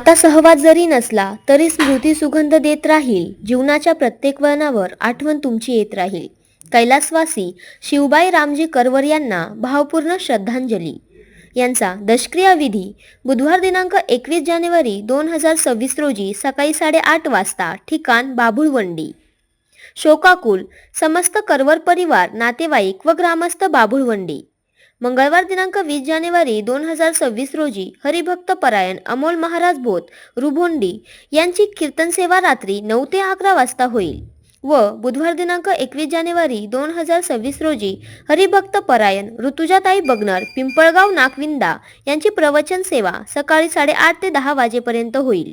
आता सहवास जरी नसला तरी स्मृती सुगंध देत राहील. जीवनाच्या प्रत्येक वळणावर आठवण तुमची येत राहील. कैलासवासी शिवबाई रामजी करवर यांना भावपूर्ण श्रद्धांजली. यांचा दशक्रिया विधी बुधवार दिनांक 21 जानेवारी 2026 रोजी सकाळी 8:30 वाजता. ठिकाण बाभुळवंडी. शोकाकुल समस्त करवर परिवार, नातेवाईक व ग्रामस्थ बाभुळवंडी. मंगळवार दिनांक 20 जानेवारी 2026 रोजी हरिभक्त परायण अमोल महाराज बोत रुभोंडी यांची कीर्तन सेवा रात्री 9 ते 11 वाजता होईल व बुधवार दिनांक 21 जानेवारी 2026 रोजी हरिभक्त परायण ऋतुजाताई बगनर पिंपळगाव नागविंदा यांची प्रवचन सेवा सकाळी 8:30 ते 10 वाजेपर्यंत होईल.